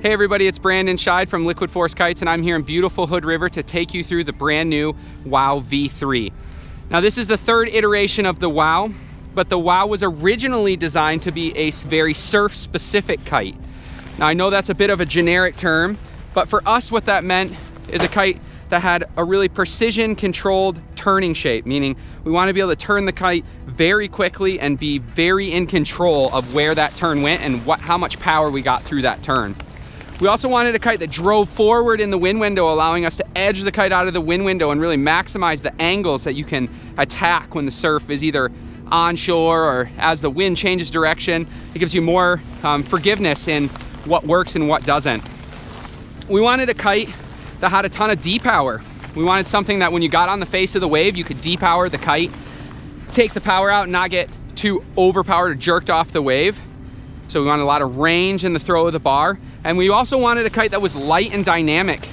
Hey everybody, it's Brandon Scheid from Liquid Force Kites, and I'm here in beautiful Hood River to take you through the brand new WOW V3. Now this is the third iteration of the WOW, but the WOW was originally designed to be a very surf-specific kite. Now I know that's a bit of a generic term, but for us what that meant is a kite that had a really precision-controlled turning shape, meaning we want to be able to turn the kite very quickly and be very in control of where that turn went and how much power we got through that turn. We also wanted a kite that drove forward in the wind window, allowing us to edge the kite out of the wind window and really maximize the angles that you can attack when the surf is either onshore or as the wind changes direction. It gives you more forgiveness in what works and what doesn't. We wanted a kite that had a ton of D-power. We wanted something that when you got on the face of the wave, you could D-power the kite, take the power out and not get too overpowered or jerked off the wave. So we wanted a lot of range in the throw of the bar. And we also wanted a kite that was light and dynamic,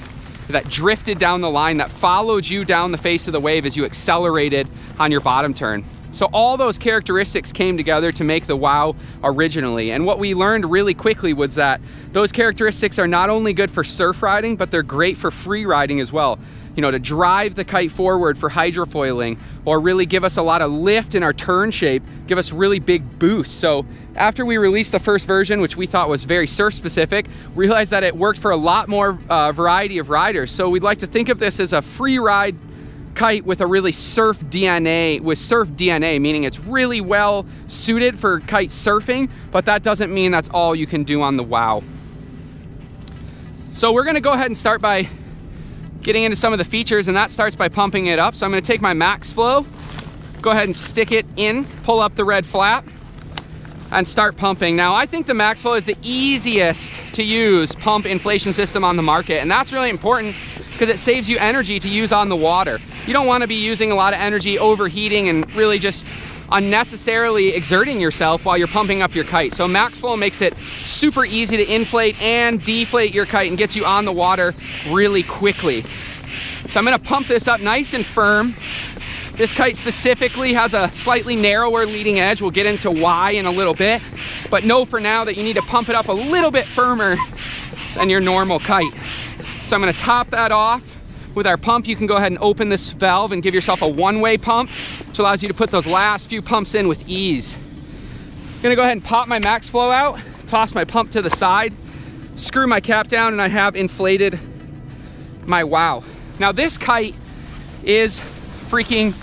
that drifted down the line, that followed you down the face of the wave as you accelerated on your bottom turn. So all those characteristics came together to make the WOW originally. And what we learned really quickly was that those characteristics are not only good for surf riding, but they're great for free riding as well. You know, to drive the kite forward for hydrofoiling or really give us a lot of lift in our turn shape, give us really big boosts. So after we released the first version, which we thought was very surf specific, we realized that it worked for a lot more variety of riders. So we'd like to think of this as a free ride kite with a really surf DNA, meaning it's really well suited for kite surfing, but that doesn't mean that's all you can do on the WOW. So we're gonna go ahead and start by getting into some of the features, and that starts by pumping it up. So I'm gonna take my max flow, go ahead and stick it in, pull up the red flap, and start pumping. Now I think the max flow is the easiest to use pump inflation system on the market, and that's really important because it saves you energy to use on the water. You don't want to be using a lot of energy overheating and really just unnecessarily exerting yourself while you're pumping up your kite. So max flow makes it super easy to inflate and deflate your kite and gets you on the water really quickly. So I'm gonna pump this up nice and firm. This kite specifically has a slightly narrower leading edge. We'll get into why in a little bit, but know for now that you need to pump it up a little bit firmer than your normal kite. So I'm gonna top that off with our pump. You can go ahead and open this valve and give yourself a one-way pump, which allows you to put those last few pumps in with ease. I'm gonna go ahead and pop my max flow out, toss my pump to the side, screw my cap down, and I have inflated my WOW. Now this kite is freaking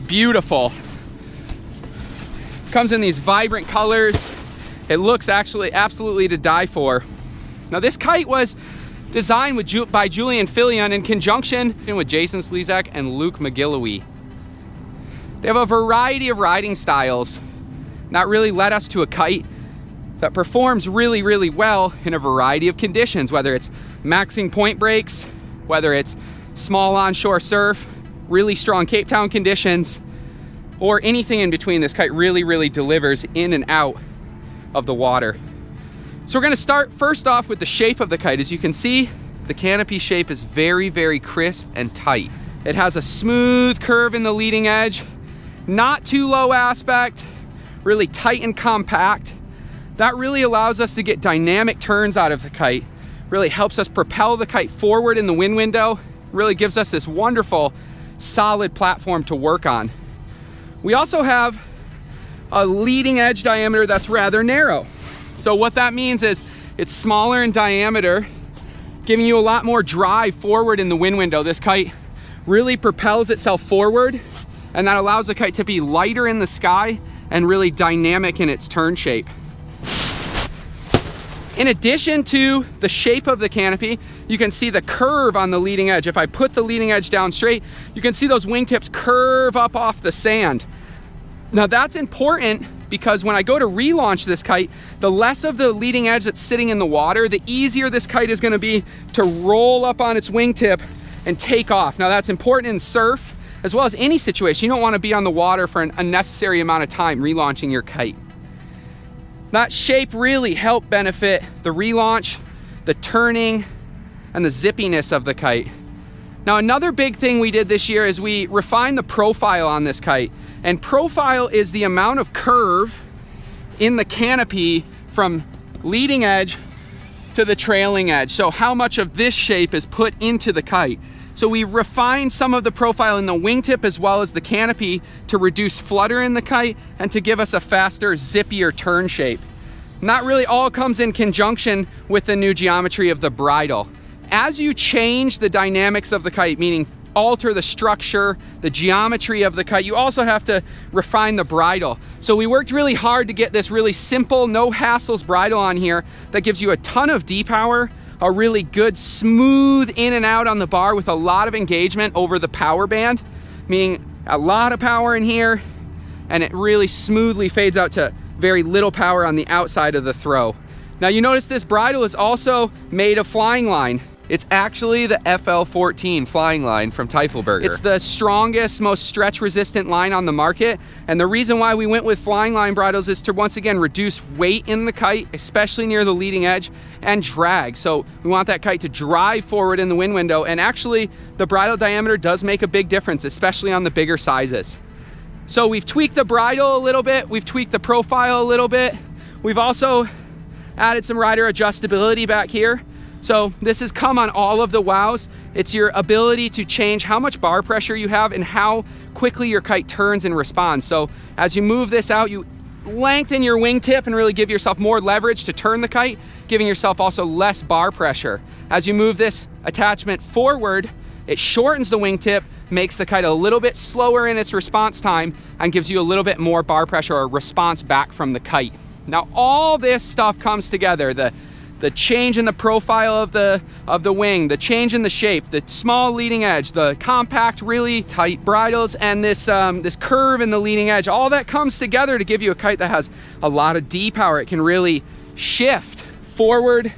beautiful. Comes in these vibrant colors. It looks actually absolutely to die for. Now this kite was designed by Julian Fillion in conjunction with Jason Slezak and Luke McGilloway. They have a variety of riding styles, and that really led us to a kite that performs really, really well in a variety of conditions, whether it's maxing point breaks, whether it's small onshore surf, really strong Cape Town conditions, or anything in between. This kite really, really delivers in and out of the water. So we're gonna start first off with the shape of the kite. As you can see, the canopy shape is very, very crisp and tight. It has a smooth curve in the leading edge, not too low aspect, really tight and compact. That really allows us to get dynamic turns out of the kite, really helps us propel the kite forward in the wind window, really gives us this wonderful, solid platform to work on. We also have a leading edge diameter that's rather narrow. So what that means is it's smaller in diameter, giving you a lot more drive forward in the wind window. This kite really propels itself forward, and that allows the kite to be lighter in the sky and really dynamic in its turn shape. In addition to the shape of the canopy, you can see the curve on the leading edge. If I put the leading edge down straight, you can see those wingtips curve up off the sand. Now that's important because when I go to relaunch this kite, the less of the leading edge that's sitting in the water, the easier this kite is gonna be to roll up on its wingtip and take off. Now that's important in surf, as well as any situation. You don't wanna be on the water for an unnecessary amount of time relaunching your kite. That shape really helped benefit the relaunch, the turning, and the zippiness of the kite. Now another big thing we did this year is we refined the profile on this kite. And profile is the amount of curve in the canopy from leading edge to the trailing edge. So how much of this shape is put into the kite. So we refined some of the profile in the wingtip as well as the canopy to reduce flutter in the kite and to give us a faster, zippier turn shape. Not really all comes in conjunction with the new geometry of the bridle. As you change the dynamics of the kite, meaning alter the structure, the geometry of the kite, you also have to refine the bridle. So we worked really hard to get this really simple, no hassles bridle on here that gives you a ton of D-power, a really good smooth in and out on the bar with a lot of engagement over the power band, meaning a lot of power in here, and it really smoothly fades out to very little power on the outside of the throw. Now you notice this bridle is also made of flying line. It's actually the FL14 flying line from Teufelberger. It's the strongest, most stretch resistant line on the market. And the reason why we went with flying line bridles is to once again reduce weight in the kite, especially near the leading edge, and drag. So we want that kite to drive forward in the wind window. And actually the bridle diameter does make a big difference, especially on the bigger sizes. So we've tweaked the bridle a little bit. We've tweaked the profile a little bit. We've also added some rider adjustability back here. So this has come on all of the wows. It's your ability to change how much bar pressure you have and how quickly your kite turns and responds. So as you move this out, you lengthen your wingtip and really give yourself more leverage to turn the kite, giving yourself also less bar pressure. As you move this attachment forward, it shortens the wingtip, makes the kite a little bit slower in its response time, and gives you a little bit more bar pressure or response back from the kite. Now all this stuff comes together, the change in the profile of the wing, the change in the shape, the small leading edge, the compact, really tight bridles, and this curve in the leading edge, all that comes together to give you a kite that has a lot of D-power. It can really shift forward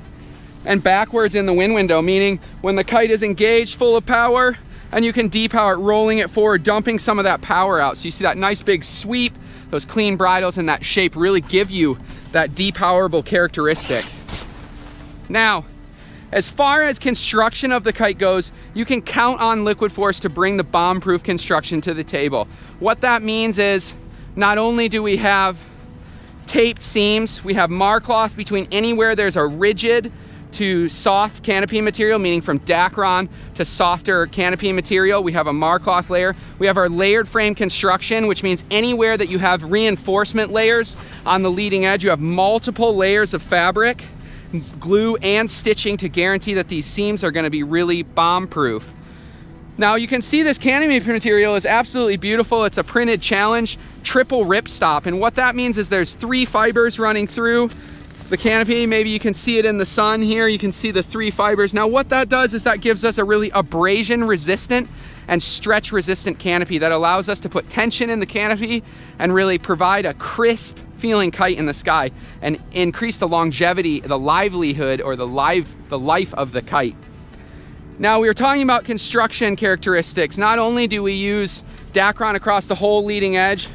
and backwards in the wind window, meaning when the kite is engaged full of power, and you can D-power it, rolling it forward, dumping some of that power out. So you see that nice big sweep, those clean bridles and that shape really give you that D-powerable characteristic. Now, as far as construction of the kite goes, you can count on Liquid Force to bring the bomb-proof construction to the table. What that means is not only do we have taped seams, we have Marcloth between anywhere there's a rigid to soft canopy material, meaning from Dacron to softer canopy material. We have a Marcloth layer. We have our layered frame construction, which means anywhere that you have reinforcement layers on the leading edge, you have multiple layers of fabric, glue and stitching to guarantee that these seams are going to be really bomb-proof. Now you can see this canopy material is absolutely beautiful. It's a printed challenge triple ripstop, and what that means is there's 3 fibers running through the canopy. Maybe you can see it in the sun here. You can see the 3 fibers. Now what that does is that gives us a really abrasion resistant and stretch resistant canopy that allows us to put tension in the canopy and really provide a crisp feeling kite in the sky and increase the longevity, the livelihood, or the life of the kite. Now we were talking about construction characteristics. Not only do we use Dacron across the whole leading edge,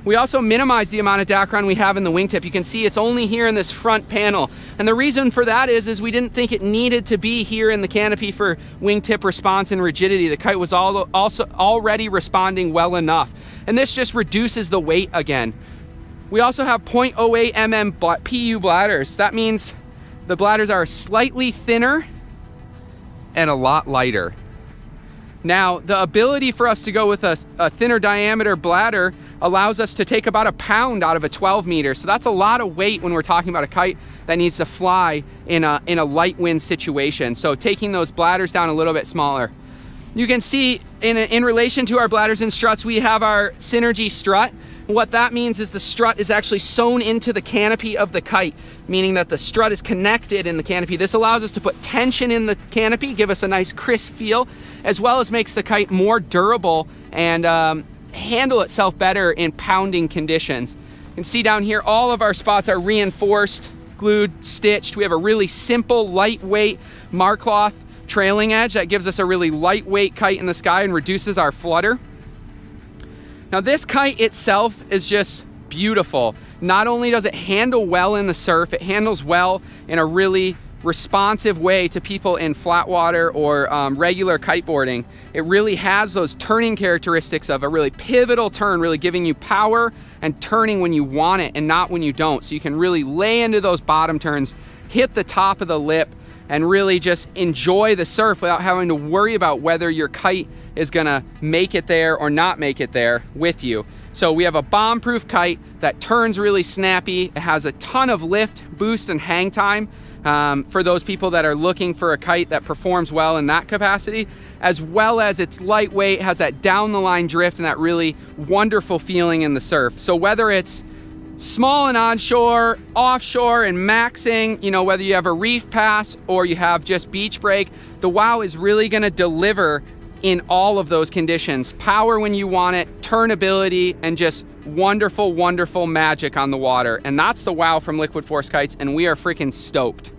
we also minimize the amount of Dacron we have in the wingtip. You can see it's only here in this front panel. And the reason for that is we didn't think it needed to be here in the canopy for wingtip response and rigidity. The kite was also already responding well enough. And this just reduces the weight again. We also have 0.08 mm PU bladders. That means the bladders are slightly thinner and a lot lighter. Now, the ability for us to go with a thinner diameter bladder allows us to take about 1 pound out of a 12 meter. So that's a lot of weight when we're talking about a kite that needs to fly in a light wind situation. So taking those bladders down a little bit smaller. You can see in relation to our bladders and struts, we have our Synergy strut. What that means is the strut is actually sewn into the canopy of the kite, meaning that the strut is connected in the canopy. This allows us to put tension in the canopy, give us a nice crisp feel, as well as makes the kite more durable and handle itself better in pounding conditions. You can see down here, all of our spots are reinforced, glued, stitched. We have a really simple, lightweight Marcloth trailing edge that gives us a really lightweight kite in the sky and reduces our flutter. Now this kite itself is just beautiful. Not only does it handle well in the surf, it handles well in a really responsive way to people in flat water or regular kiteboarding. It really has those turning characteristics of a really pivotal turn, really giving you power and turning when you want it and not when you don't. So you can really lay into those bottom turns, hit the top of the lip and really just enjoy the surf without having to worry about whether your kite is gonna make it there or not make it there with you. So we have a bomb-proof kite that turns really snappy. It has a ton of lift, boost, and hang time for those people that are looking for a kite that performs well in that capacity, as well as it's lightweight, has that down-the-line drift and that really wonderful feeling in the surf. So whether it's small and onshore, offshore and maxing, you know, whether you have a reef pass or you have just beach break, the WOW is really gonna deliver in all of those conditions. Power when you want it, turnability, and just wonderful, wonderful magic on the water. And that's the WOW from Liquid Force Kites, and we are freaking stoked.